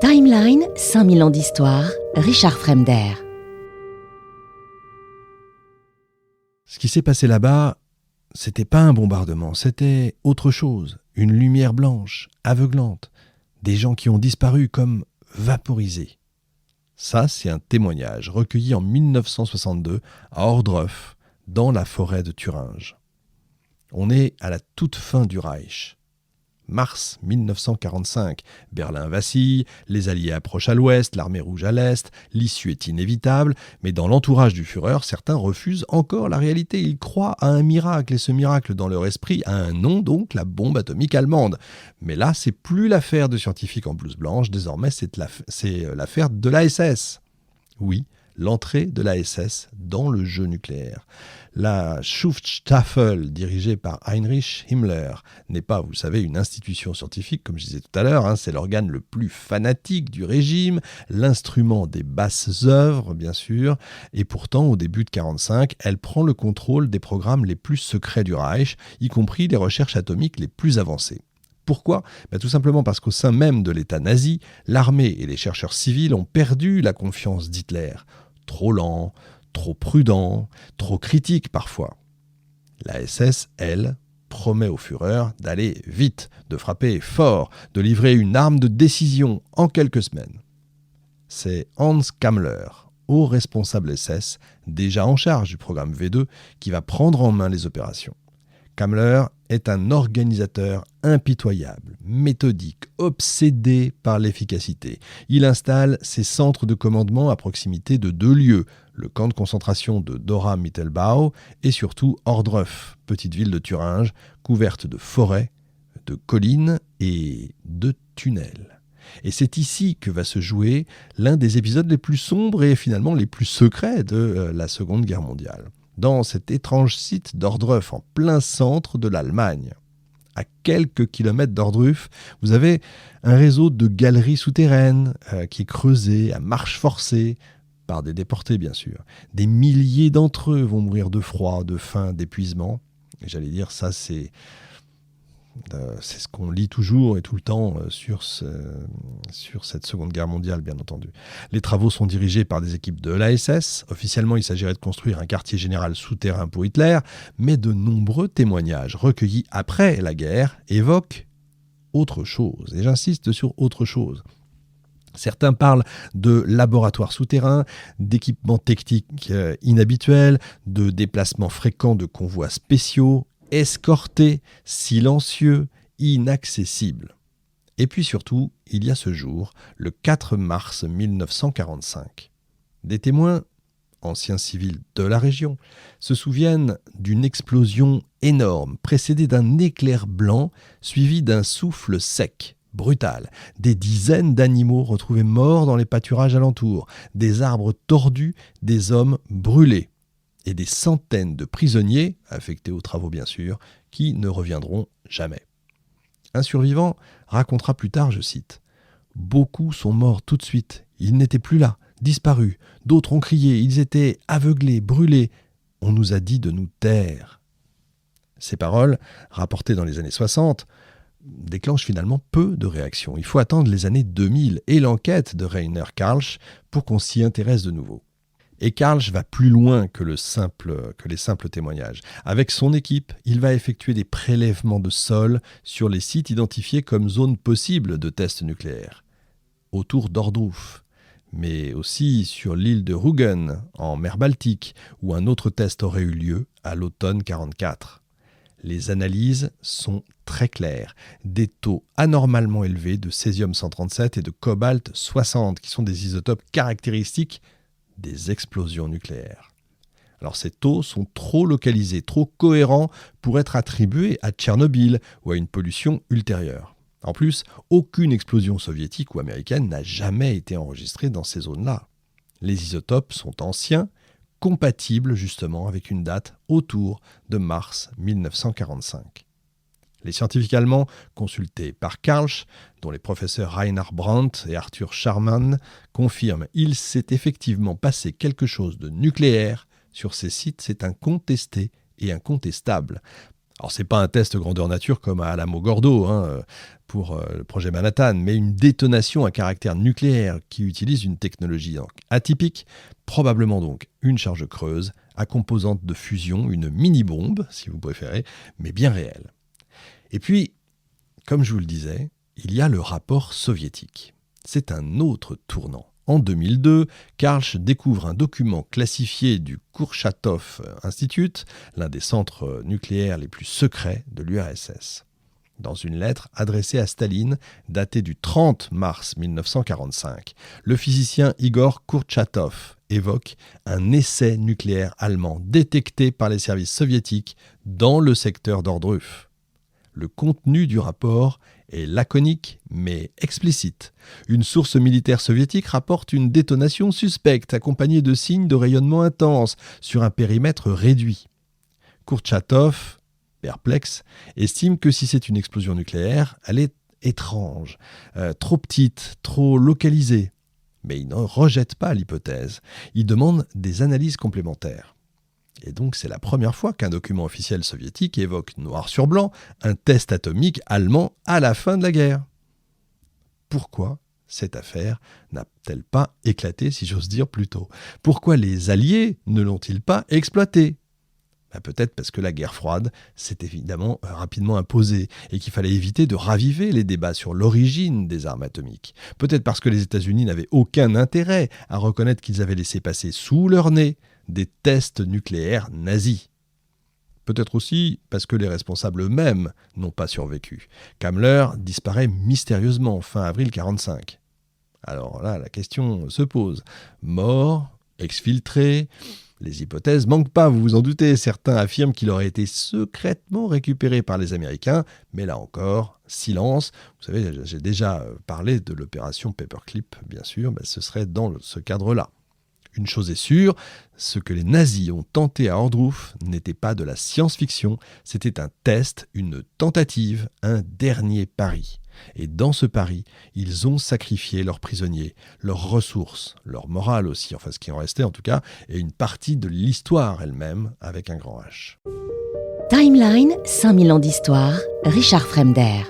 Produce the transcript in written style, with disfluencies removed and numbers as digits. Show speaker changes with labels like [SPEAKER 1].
[SPEAKER 1] Timeline, 5000 ans d'histoire, Richard Fremder.
[SPEAKER 2] Ce qui s'est passé là-bas, c'était pas un bombardement, c'était autre chose. Une lumière blanche, aveuglante. Des gens qui ont disparu comme vaporisés. Ça, c'est un témoignage recueilli en 1962 à Ohrdruf, dans la forêt de Thuringe. On est à la toute fin du Reich. Mars 1945, Berlin vacille, les Alliés approchent à l'ouest, l'armée rouge à l'est, l'issue est inévitable, mais dans l'entourage du Führer, certains refusent encore la réalité. Ils croient à un miracle, et ce miracle dans leur esprit a un nom, donc la bombe atomique allemande. Mais là, c'est plus l'affaire de scientifiques en blouse blanche, désormais c'est l'affaire de la SS. Oui, l'entrée de la SS dans le jeu nucléaire. La Schutzstaffel, dirigée par Heinrich Himmler, n'est pas, vous le savez, une institution scientifique, comme je disais tout à l'heure, c'est l'organe le plus fanatique du régime, l'instrument des basses œuvres, bien sûr, et pourtant, au début de 1945, elle prend le contrôle des programmes les plus secrets du Reich, y compris les recherches atomiques les plus avancées. Pourquoi ? Tout simplement parce qu'au sein même de l'État nazi, l'armée et les chercheurs civils ont perdu la confiance d'Hitler. Trop lent, trop prudent, trop critique parfois. La SS, elle, promet au Führer d'aller vite, de frapper fort, de livrer une arme de décision en quelques semaines. C'est Hans Kammler, haut responsable SS, déjà en charge du programme V2, qui va prendre en main les opérations. Kammler est un organisateur impitoyable, méthodique, obsédé par l'efficacité. Il installe ses centres de commandement à proximité de deux lieux, le camp de concentration de Dora-Mittelbau et surtout Ohrdruf, petite ville de Thuringe, couverte de forêts, de collines et de tunnels. Et c'est ici que va se jouer l'un des épisodes les plus sombres et finalement les plus secrets de la Seconde Guerre mondiale. Dans cet étrange site d'Ohrdruf, en plein centre de l'Allemagne. À quelques kilomètres d'Ohrdruf, vous avez un réseau de galeries souterraines qui est creusé à marche forcée, par des déportés bien sûr. Des milliers d'entre eux vont mourir de froid, de faim, d'épuisement. Et j'allais dire, ça c'est ce qu'on lit toujours et tout le temps sur cette Seconde Guerre mondiale, bien entendu. Les travaux sont dirigés par des équipes de l'ASS. Officiellement, il s'agirait de construire un quartier général souterrain pour Hitler, mais de nombreux témoignages recueillis après la guerre évoquent autre chose. Et j'insiste sur autre chose. Certains parlent de laboratoires souterrains, d'équipements techniques inhabituels, de déplacements fréquents de convois spéciaux, escorté, silencieux, inaccessible. Et puis surtout, il y a ce jour, le 4 mars 1945. Des témoins, anciens civils de la région, se souviennent d'une explosion énorme, précédée d'un éclair blanc, suivi d'un souffle sec, brutal. Des dizaines d'animaux retrouvés morts dans les pâturages alentours, des arbres tordus, des hommes brûlés. Et des centaines de prisonniers, affectés aux travaux bien sûr, qui ne reviendront jamais. Un survivant racontera plus tard, je cite, « Beaucoup sont morts tout de suite, ils n'étaient plus là, disparus, d'autres ont crié, ils étaient aveuglés, brûlés, on nous a dit de nous taire. » Ces paroles, rapportées dans les années 60, déclenchent finalement peu de réactions. Il faut attendre les années 2000 et l'enquête de Rainer Karlsch pour qu'on s'y intéresse de nouveau. Et Karlsch va plus loin que les simples témoignages. Avec son équipe, il va effectuer des prélèvements de sol sur les sites identifiés comme zones possibles de tests nucléaires. Autour d'Ohrdruf, mais aussi sur l'île de Rügen, en mer Baltique, où un autre test aurait eu lieu à l'automne 1944. Les analyses sont très claires. Des taux anormalement élevés de césium-137 et de cobalt-60, qui sont des isotopes caractéristiques des explosions nucléaires. Alors ces taux sont trop localisés, trop cohérents pour être attribués à Tchernobyl ou à une pollution ultérieure. En plus, aucune explosion soviétique ou américaine n'a jamais été enregistrée dans ces zones-là. Les isotopes sont anciens, compatibles justement avec une date autour de mars 1945. Les scientifiques allemands, consultés par Karlsch, dont les professeurs Reinhard Brandt et Arthur Scharmann, confirment qu'il s'est effectivement passé quelque chose de nucléaire sur ces sites, c'est incontesté et incontestable. Alors, c'est pas un test grandeur nature comme à Alamogordo pour le projet Manhattan, mais une détonation à caractère nucléaire qui utilise une technologie atypique, probablement donc une charge creuse à composante de fusion, une mini-bombe, si vous préférez, mais bien réelle. Et puis, comme je vous le disais, il y a le rapport soviétique. C'est un autre tournant. En 2002, Karlsch découvre un document classifié du Kurchatov Institute, l'un des centres nucléaires les plus secrets de l'URSS. Dans une lettre adressée à Staline, datée du 30 mars 1945, le physicien Igor Kurchatov évoque un essai nucléaire allemand détecté par les services soviétiques dans le secteur d'Ordruf. Le contenu du rapport est laconique mais explicite. Une source militaire soviétique rapporte une détonation suspecte accompagnée de signes de rayonnement intense sur un périmètre réduit. Kurchatov, perplexe, estime que si c'est une explosion nucléaire, elle est étrange, trop petite, trop localisée. Mais il ne rejette pas l'hypothèse. Il demande des analyses complémentaires. Et donc c'est la première fois qu'un document officiel soviétique évoque noir sur blanc un test atomique allemand à la fin de la guerre. Pourquoi cette affaire n'a-t-elle pas éclaté, si j'ose dire, plus tôt ? Pourquoi les Alliés ne l'ont-ils pas exploité ? Peut-être parce que la guerre froide s'est évidemment rapidement imposée et qu'il fallait éviter de raviver les débats sur l'origine des armes atomiques. Peut-être parce que les États-Unis n'avaient aucun intérêt à reconnaître qu'ils avaient laissé passer sous leur nez des tests nucléaires nazis. Peut-être aussi parce que les responsables eux-mêmes n'ont pas survécu. Kammler disparaît mystérieusement fin avril 1945. Alors là, la question se pose. Mort, exfiltré, les hypothèses manquent pas, vous vous en doutez. Certains affirment qu'il aurait été secrètement récupéré par les Américains, mais là encore, silence. Vous savez, j'ai déjà parlé de l'opération Paperclip, bien sûr, ce serait dans ce cadre-là. Une chose est sûre, ce que les nazis ont tenté à Ordruf n'était pas de la science-fiction, c'était un test, une tentative, un dernier pari. Et dans ce pari, ils ont sacrifié leurs prisonniers, leurs ressources, leur morale aussi, enfin ce qui en restait en tout cas, et une partie de l'histoire elle-même avec un grand H.
[SPEAKER 1] Timeline, 5000 ans d'histoire, Richard Fremder.